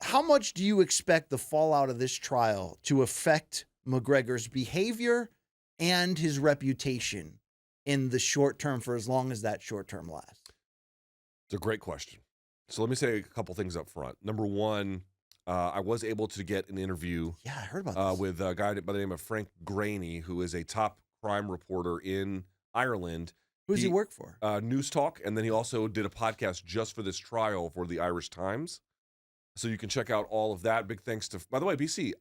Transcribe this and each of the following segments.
how much do you expect the fallout of this trial to affect McGregor's behavior and his reputation in the short term for as long as that short term lasts? It's a great question. So let me say a couple things up front. Number one, I was able to get an interview Yeah, I heard about this. with a guy by the name of Frank Graney, who is a top crime reporter in Ireland. Who does he work for? News Talk, and then he also did a podcast just for this trial for the Irish Times. So you can check out all of that. Big thanks to, by the way, BC,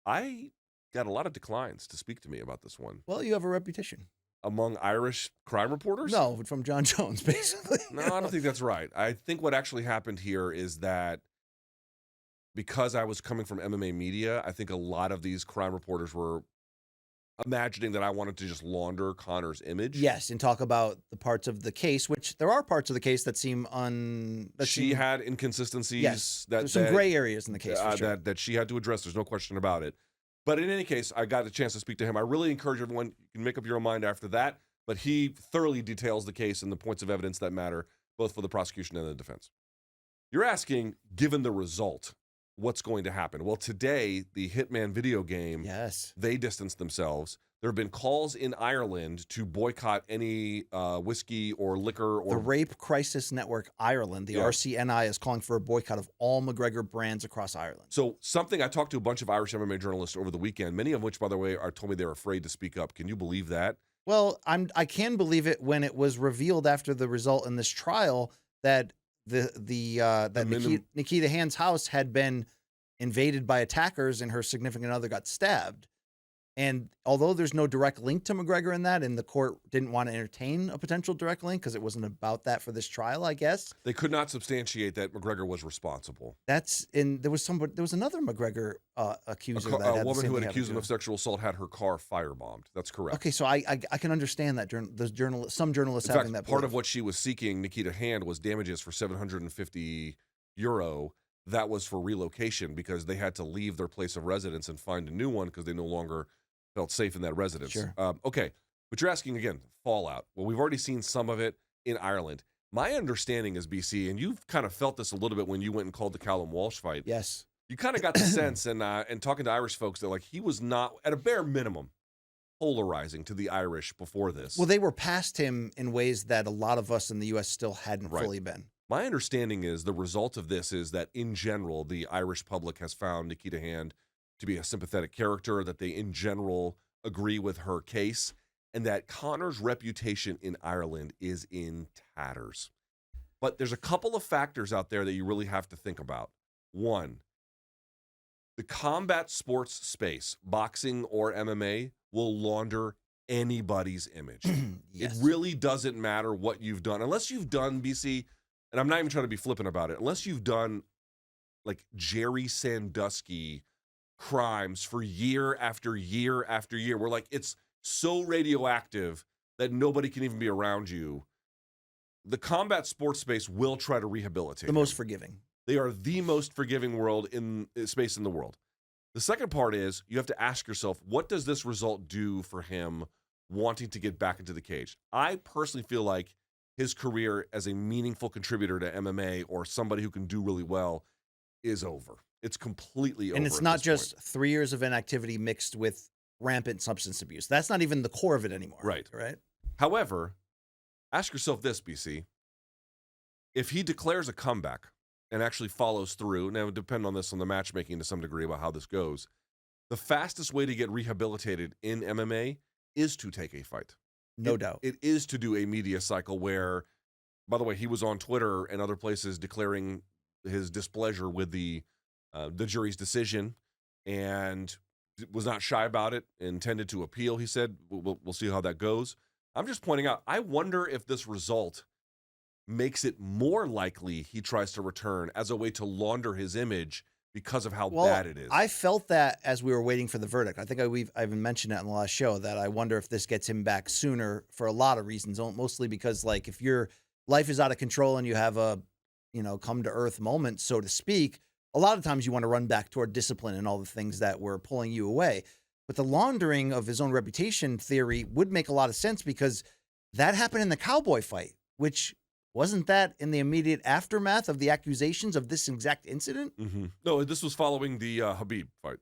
I got a lot of declines to speak to me about this one. Well, you have a reputation. Among Irish crime reporters? No, from John Jones, basically. No, I don't think that's right. I think what actually happened here is that because I was coming from MMA media, I think a lot of these crime reporters were imagining that I wanted to just launder Conor's image. Yes, and talk about the parts of the case, which there are parts of the case that seem She had inconsistencies. Yes, that there's some gray areas in the case for sure. that she had to address. There's no question about it. But in any case, I got a chance to speak to him. I really encourage everyone, you can make up your own mind after that, but he thoroughly details the case and the points of evidence that matter, both for the prosecution and the defense. You're asking, given the result, what's going to happen? Well, today, the Hitman video game, Yes. they distanced themselves. There have been calls in Ireland to boycott any whiskey or liquor or The Rape Crisis Network Ireland, the Yeah. RCNI, is calling for a boycott of all McGregor brands across Ireland. So something, I talked to a bunch of Irish MMA journalists over the weekend, many of which, by the way, told me they're afraid to speak up. Can you believe that? Well, I can believe it when it was revealed after the result in this trial that Nikita Hand's house had been invaded by attackers and her significant other got stabbed. And although there's no direct link to McGregor in that, and the court didn't want to entertain a potential direct link because it wasn't about that for this trial, I guess. They could not substantiate that McGregor was responsible. There was another McGregor accuser. A woman who had accused him of sexual assault had her car firebombed. That's correct. Okay, so I can understand that some journalists In having fact, that part belief. of what she was seeking, Nikita Hand, was damages for €750. That was for relocation because they had to leave their place of residence and find a new one because they no longer felt safe in that residence. Sure. Okay, but you're asking again, fallout. Well, we've already seen some of it in Ireland. My understanding is, BC, and you've kind of felt this a little bit when you went and called the Callum Walsh fight. Yes. You kind of got the sense, and talking to Irish folks, that like he was not, at a bare minimum, polarizing to the Irish before this. Well, they were past him in ways that a lot of us in the U.S. still hadn't fully been. My understanding is the result of this is that, in general, the Irish public has found Nikita Hand to be a sympathetic character, that they, in general, agree with her case, and that Conor's reputation in Ireland is in tatters. But there's a couple of factors out there that you really have to think about. One, the combat sports space, boxing or MMA, will launder anybody's image. Yes. It really doesn't matter what you've done. Unless you've done, BC, and I'm not even trying to be flippant about it, unless you've done like Jerry Sandusky crimes for year after year after year, where like it's so radioactive that nobody can even be around you, the combat sports space will try to rehabilitate The most him. forgiving. They are the most forgiving space in the world. The second part is you have to ask yourself, what does this result do for him wanting to get back into the cage? I personally feel like his career as a meaningful contributor to MMA or somebody who can do really well is over. It's completely over. And it's not just 3 years of inactivity mixed with rampant substance abuse. That's not even the core of it anymore. Right. Right. However, ask yourself this, BC. If he declares a comeback and actually follows through, now it would depend on the matchmaking to some degree about how this goes, the fastest way to get rehabilitated in MMA is to take a fight. No doubt. It is to do a media cycle where, by the way, he was on Twitter and other places declaring his displeasure with the jury's decision and was not shy about it, intended to appeal. He said, we'll see how that goes. I'm just pointing out, I wonder if this result makes it more likely he tries to return as a way to launder his image because of how bad it is. I felt that as we were waiting for the verdict. I think I even mentioned that in the last show, that I wonder if this gets him back sooner for a lot of reasons, mostly because like if your life is out of control and you have a, come to earth moment, so to speak, a lot of times you want to run back toward discipline and all the things that were pulling you away. But the laundering of his own reputation theory would make a lot of sense because that happened in the Cowboy fight, which Wasn't that in the immediate aftermath of the accusations of this exact incident? No, this was following the Habib fight.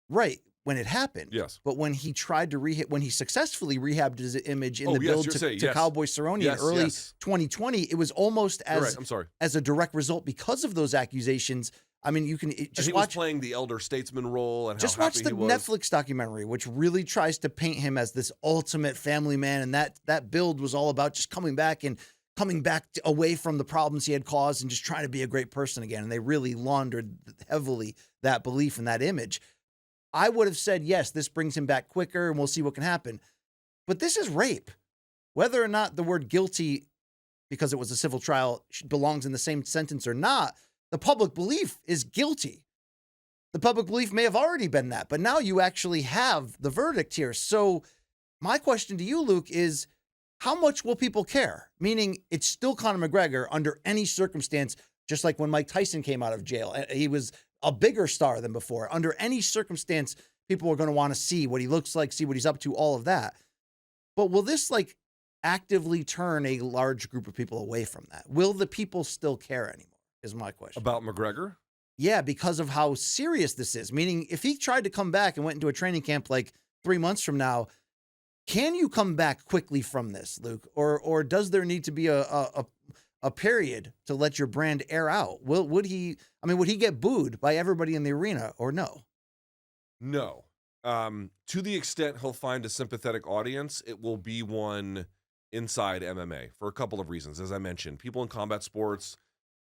Right, when it happened. Yes. But when he tried to when he successfully rehabbed his image in the yes, build you're to, saying, to yes. Cowboy Cerrone Yes, in early yes. 2020, it was almost You're as right, I'm sorry. as a direct result because of those accusations. I mean, you can And just he watch was playing the elder statesman role and just how watch happy the he was. Netflix documentary, which really tries to paint him as this ultimate family man, and that build was all about just coming back away from the problems he had caused and just trying to be a great person again. And they really laundered heavily that belief and that image. I would have said, yes, this brings him back quicker and we'll see what can happen. But this is rape. Whether or not the word guilty, because it was a civil trial, belongs in the same sentence or not, the public belief is guilty. The public belief may have already been that, but now you actually have the verdict here. So my question to you, Luke, is how much will people care? Meaning it's still Conor McGregor under any circumstance, just like when Mike Tyson came out of jail. He was a bigger star than before. Under any circumstance, people are going to want to see what he looks like, see what he's up to, all of that. But will this actively turn a large group of people away from that? Will the people still care anymore, is my question. About McGregor? Yeah, because of how serious this is. Meaning if he tried to come back and went into a training camp 3 months from now, can you come back quickly from this, Luke? Or does there need to be a period to let your brand air out? Would he get booed by everybody in the arena or no? No. To the extent he'll find a sympathetic audience, it will be one inside MMA for a couple of reasons. As I mentioned, people in combat sports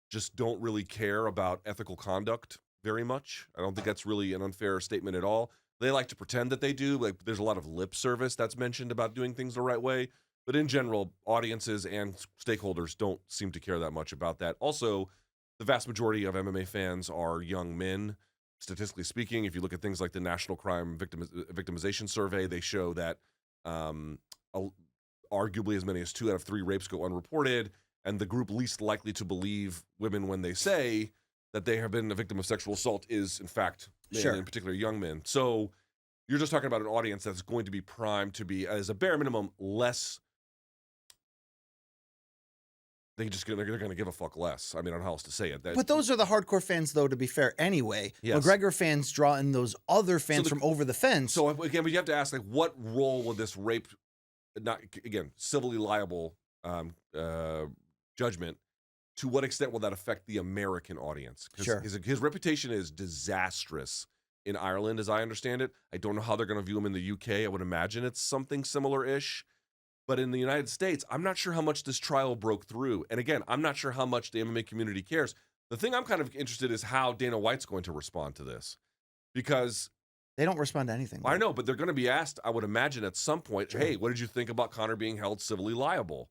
just don't really care about ethical conduct very much. I don't think that's really an unfair statement at all. They like to pretend that they do. There's a lot of lip service that's mentioned about doing things the right way. But in general, audiences and stakeholders don't seem to care that much about that. Also, the vast majority of MMA fans are young men. Statistically speaking, if you look at things like the National Crime Victimization Survey, they show that arguably as many as 2 out of 3 rapes go unreported, and the group least likely to believe women when they say that they have been a victim of sexual assault is, in fact, men, Sure. in particular young men. So you're just talking about an audience that's going to be primed to be, as a bare minimum, less. They're going to give a fuck less. I mean, I don't know how else to say it. But those are the hardcore fans, though, to be fair, anyway. Yes. McGregor fans draw in those other fans from over the fence. So, again, but you have to ask, what role will this rape, not again, civilly liable judgment, to what extent will that affect the American audience? Because Sure. his reputation is disastrous in Ireland, as I understand it. I don't know how they're going to view him in the UK. I would imagine it's something similar-ish. But in the United States, I'm not sure how much this trial broke through. And again, I'm not sure how much the MMA community cares. The thing I'm kind of interested in is how Dana White's going to respond to this. Because they don't respond to anything. I know, but they're going to be asked, I would imagine at some point, Sure. hey, what did you think about Conor being held civilly liable?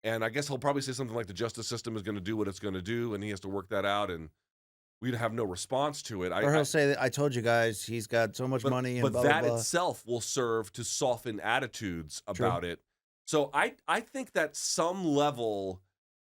And I guess he'll probably say something like the justice system is going to do what it's going to do, and he has to work that out, and we'd have no response to it. Or he'll say that I told you guys he's got so much money. And but blah, that blah, blah. itself will serve to soften attitudes about it. So I think that some level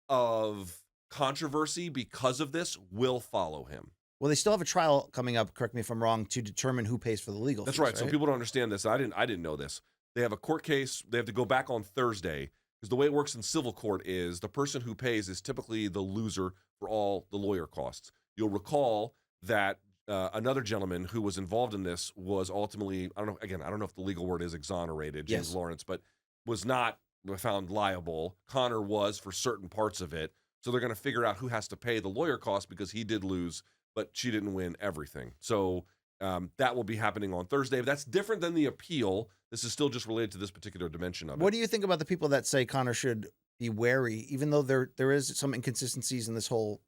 of controversy because of this will follow him. Well, they still have a trial coming up, correct me if I'm wrong, to determine who pays for the legal That's fees, right. So people don't understand this. I didn't know this. They have a court case. They have to go back on Thursday because the way it works in civil court is the person who pays is typically the loser for all the lawyer costs. You'll recall that another gentleman who was involved in this was ultimately, I don't know if the legal word is exonerated, James Lawrence, but was not found liable. Conor was for certain parts of it. So they're going to figure out who has to pay the lawyer costs because he did lose, but she didn't win everything. So that will be happening on Thursday. But that's different than the appeal. This is still just related to this particular dimension of it. What do you think about the people that say Conor should be wary, even though there is some inconsistencies in this whole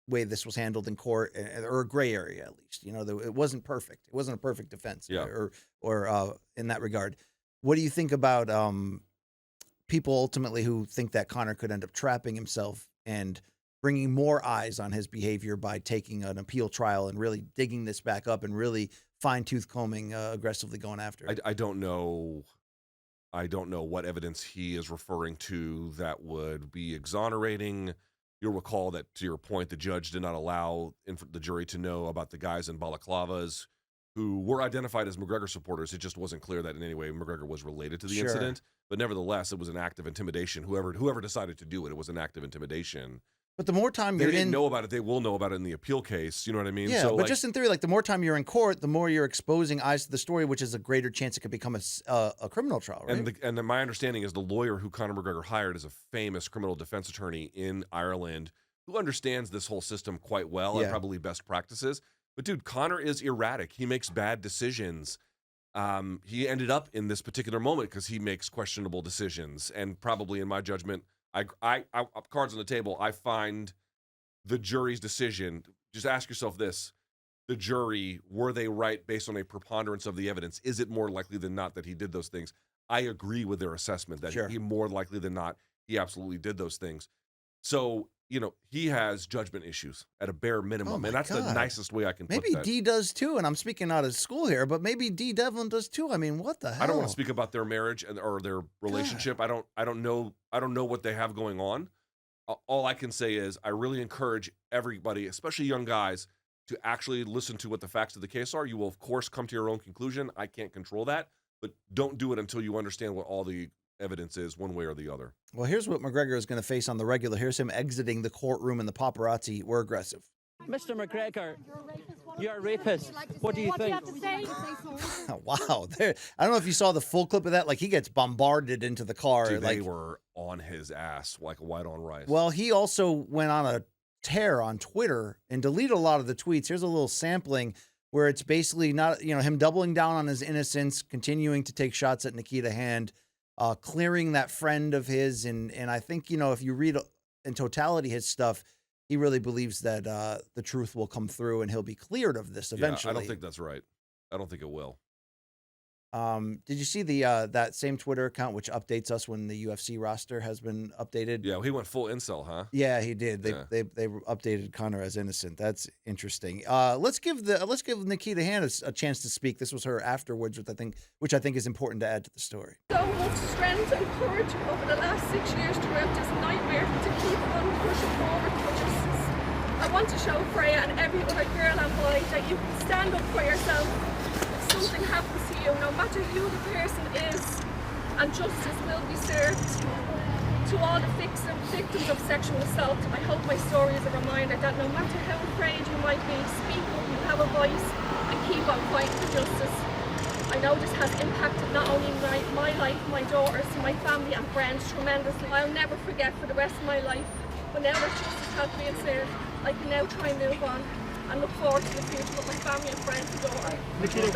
way this was handled in court, or a gray area at least? You know, it wasn't perfect. It wasn't a perfect defense, or in that regard. What do you think about people ultimately who think that Conor could end up trapping himself and bringing more eyes on his behavior by taking an appeal trial and really digging this back up and really fine-tooth combing, aggressively going after it? I don't know. I don't know what evidence he is referring to that would be exonerating. You'll recall that, to your point, the judge did not allow the jury to know about the guys in balaclavas who were identified as McGregor supporters. It just wasn't clear that in any way McGregor was related to the incident. But nevertheless, it was an act of intimidation. Whoever decided to do it, it was an act of intimidation. But the more time They you're didn't in, know about it. They will know about it in the appeal case. You know what I mean? yeah, So, but like, just in theory, like the more time you're in court, the more you're exposing eyes to the story, which is a greater chance it could become a criminal trial, right? and my understanding is the lawyer who Conor McGregor hired is a famous criminal defense attorney in Ireland who understands this whole system quite well and Yeah. probably best practices. But dude, Conor is erratic. He makes bad decisions. He ended up in this particular moment because he makes questionable decisions, and probably, in my judgment, I cards on the table. I find the jury's decision. Just ask yourself this: the jury, were they right based on a preponderance of the evidence? Is it more likely than not that he did those things? I agree with their assessment that Sure. he more likely than not he absolutely did those things. So, he has judgment issues at a bare minimum, my and that's the God. nicest way I can Maybe put that. D does too, and I'm speaking out of school here, but maybe D Devlin does too. I mean, what the hell? I don't want to speak about their marriage or their relationship. I don't know what they have going on. All I can say is I really encourage everybody, especially young guys, to actually listen to what the facts of the case are. You will, of course, come to your own conclusion. I can't control that, but don't do it until you understand what all the evidence is, one way or the other. Well, here's what McGregor is going to face on the regular. Here's him exiting the courtroom, and the paparazzi were aggressive. Mr. McGregor, you're a rapist. What do you think? What do you have to say? Wow. I don't know if you saw the full clip of that. Like, he gets bombarded into the car. Dude, like, they were on his ass like white on rice. well, he also went on a tear on Twitter and deleted a lot of the tweets. Here's a little sampling where it's basically not, him doubling down on his innocence, continuing to take shots at Nikita Hand, clearing that friend of his. And I think, if you read in totality his stuff, he really believes that the truth will come through and he'll be cleared of this eventually. I don't think that's right. I don't think it will. Did you see the that same Twitter account which updates us when the UFC roster has been updated? Yeah, he went full incel, huh? Yeah, he did. They updated Conor as innocent. That's interesting. Let's give Nikita Hand a chance to speak. This was her afterwards, which I think is important to add to the story. So much strength and courage over the last 6 years throughout this nightmare to keep on pushing forward. I want to show Freya and every other girl and boy that you can stand up for yourself if something happens to you, no matter who the person is, and justice will be served. To all the victims of sexual assault, I hope my story is a reminder that no matter how afraid you might be, speak up and have a voice and keep on fighting for justice. I know this has impacted not only my life, my daughters, my family and friends tremendously. I'll never forget for the rest of my life. But now that justice has been served, I can now try and move on and look forward to the future with my family and friends and daughter. Nikita,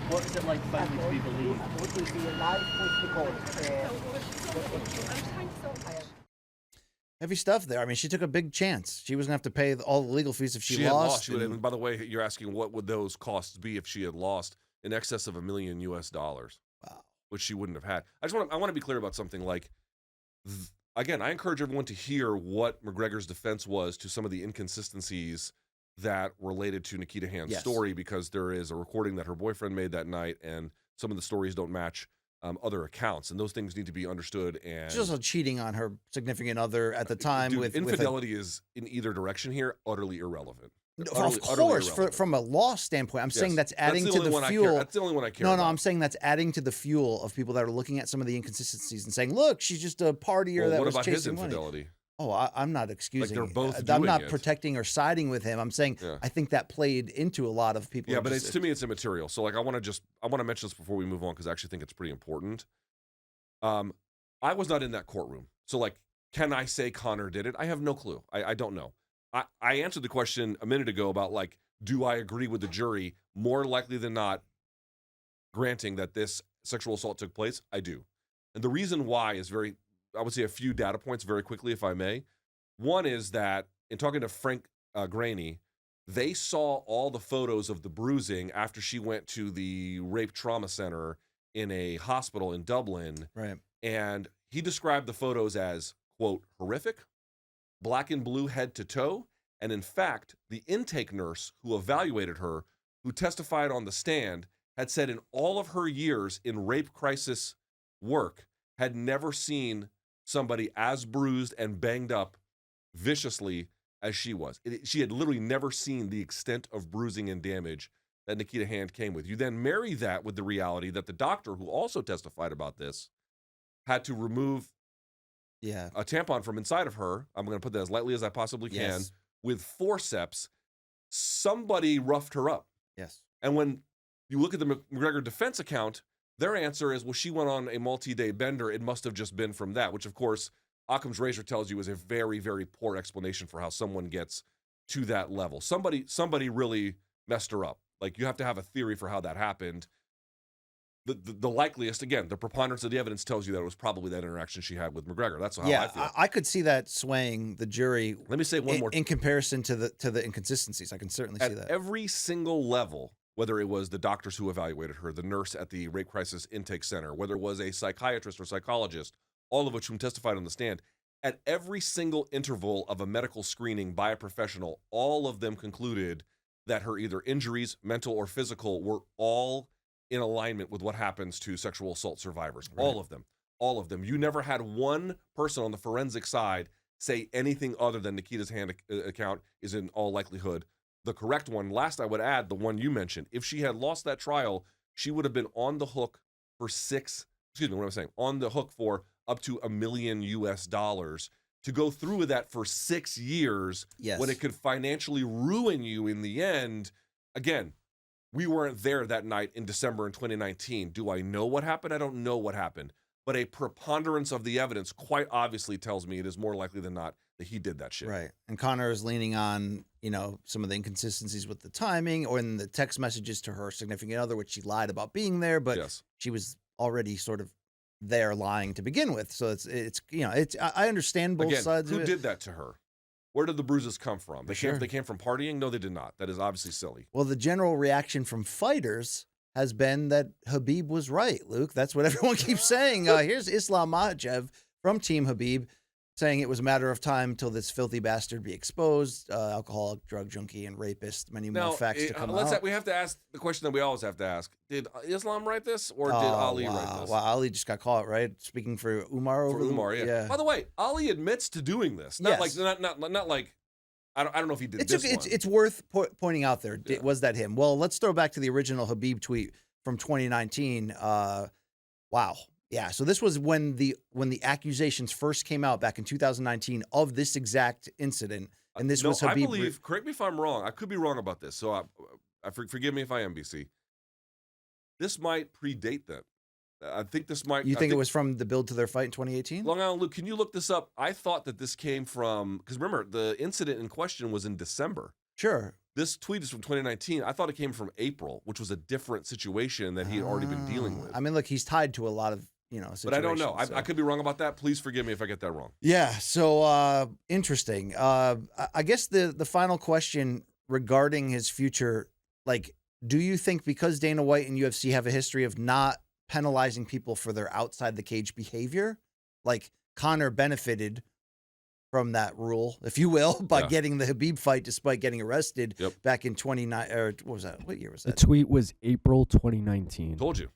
what is it like to be believed? What is it like family to be believed? Thanks so much. Heavy stuff there. I mean, she took a big chance. She was gonna have to pay all the legal fees if she had lost. She would, and by the way, you're asking what would those costs be if she had lost? In excess of $1 million. Wow. Which she wouldn't have had. I want to be clear about something. Like, again, I encourage everyone to hear what McGregor's defense was to some of the inconsistencies that related to Nikita Hand's story, because there is a recording that her boyfriend made that night, and some of the stories don't match other accounts, and those things need to be understood. And She's also cheating on her significant other at the time. dude, with infidelity is in either direction here utterly irrelevant. Of course, from a law standpoint, I'm saying that's adding to the fuel. That's the only one I care No, about. I'm saying that's adding to the fuel of people that are looking at some of the inconsistencies and saying, "Look, she's just a partier Well, that what was about his chasing money." infidelity? Oh, I'm not excusing. they're both I'm doing not it. protecting or siding with him. I'm saying I think that played into a lot of people. Yeah, but to me, it's immaterial. So, like, I want to mention this before we move on because I actually think it's pretty important. I was not in that courtroom, so, like, can I say Conor did it? I have no clue. I don't know. I answered the question a minute ago about, like, do I agree with the jury? More likely than not, granting that this sexual assault took place, I do. And the reason why is I would say a few data points very quickly, if I may. One is that in talking to Frank Graney, they saw all the photos of the bruising after she went to the rape trauma center in a hospital in Dublin. Right. And he described the photos as, quote, horrific, black and blue head to toe. And in fact, the intake nurse who evaluated her, who testified on the stand, had said in all of her years in rape crisis work, had never seen somebody as bruised and banged up viciously as she was. She had literally never seen the extent of bruising and damage that Nikita Hand came with. You then marry that with the reality that the doctor, who also testified about this, had to remove a tampon from inside of her. I'm going to put that as lightly as I possibly can, with forceps. Somebody roughed her up. Yes. And when you look at the McGregor defense account, their answer is, well, she went on a multi-day bender. It must have just been from that, which, of course, Occam's razor tells you is a very, very poor explanation for how someone gets to that level. Somebody really messed her up. Like, you have to have a theory for how that happened. The likeliest, again, the preponderance of the evidence tells you that it was probably that interaction she had with McGregor. That's how I feel. I could see that swaying the jury. Let me say one more in comparison to the inconsistencies. I can certainly see that. At every single level, whether it was the doctors who evaluated her, the nurse at the rape crisis intake center, whether it was a psychiatrist or psychologist, all of which testified on the stand, at every single interval of a medical screening by a professional, all of them concluded that her either injuries, mental or physical, were all in alignment with what happens to sexual assault survivors. Right. All of them. You never had one person on the forensic side say anything other than Nikita's Hand account is in all likelihood the correct one. Last, I would add the one you mentioned. If she had lost that trial, she would have been on the hook for on the hook for up to $1 million to go through with that for 6 years. Yes. When it could financially ruin you in the end. Again, we weren't there that night in December in 2019. Do I know what happened? I don't know what happened. But a preponderance of the evidence quite obviously tells me it is more likely than not that he did that shit. Right. And Conor is leaning on, some of the inconsistencies with the timing or in the text messages to her significant other, which she lied about being there, but she was already sort of there lying to begin with. So I understand both sides of it. Who did that to her? Where did the bruises come from? They came from partying? No, they did not. That is obviously silly. Well, the general reaction from fighters has been that Khabib was right, Luke. That's what everyone keeps saying. Here's Islam Makhachev from Team Khabib saying it was a matter of time till this filthy bastard be exposed, alcoholic, drug junkie, and rapist. Many more facts to come out. We have to ask the question that we always have to ask. Did Islam write this or did Ali write this? Wow, Ali just got caught, right? Speaking for Umar yeah. By the way, Ali admits to doing this. Not like I don't know if he did this one. It's worth pointing out there. Was that him? Well, let's throw back to the original Khabib tweet from 2019. Wow. Yeah, so this was when the accusations first came out back in 2019 of this exact incident, and this was Khabib. I believe. Correct me if I'm wrong. I could be wrong about this. So forgive me if I am, BC. This might predate that. I think this might. You think it was from the build to their fight in 2018? Long Island Luke, can you look this up? I thought that this came from, because remember the incident in question was in December. Sure. This tweet is from 2019. I thought it came from April, which was a different situation that he had already been dealing with. I mean, look, he's tied to a lot of but I don't know. I could be wrong about that. Please forgive me if I get that wrong. Yeah. So interesting. I guess the final question regarding his future, like, do you think because Dana White and UFC have a history of not penalizing people for their outside the cage behavior, like Conor benefited from that rule, if you will, by getting the Khabib fight despite getting arrested back in 29 or what was that? What year was that? The tweet was April 2019. Told you.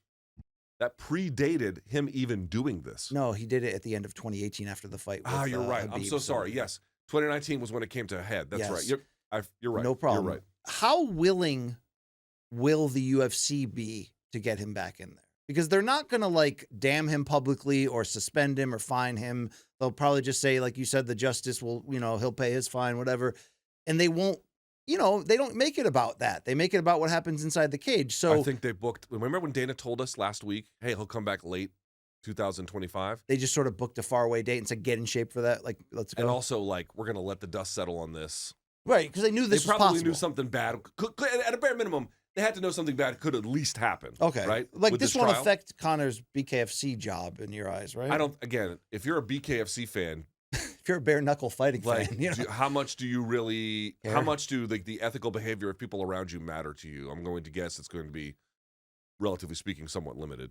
That predated him even doing this. No, he did it at the end of 2018 after the fight. You're right. Khabib, I'm so sorry. Yes. 2019 was when it came to a head. That's right. You're right. No problem. You're right. How willing will the UFC be to get him back in there? Because they're not going to like damn him publicly or suspend him or fine him. They'll probably just say, like you said, the justice will, he'll pay his fine, whatever. And they won't, they don't make it about that. They make it about what happens inside the cage. So I think they booked. Remember when Dana told us last week, hey, he'll come back late 2025? They just sort of booked a faraway date and said, get in shape for that. Like, let's go. And also, like, we're going to let the dust settle on this. Right, because they knew this was possible. They probably knew something bad. At a bare minimum, they had to know something bad could at least happen. Okay. Right? Like, this won't affect Conor's BKFC job in your eyes, right? Again, if you're a BKFC fan, if you're a bare knuckle fighting fan, how much do you really care? How much do the ethical behavior of people around you matter to you? I'm going to guess it's going to be, relatively speaking, somewhat limited.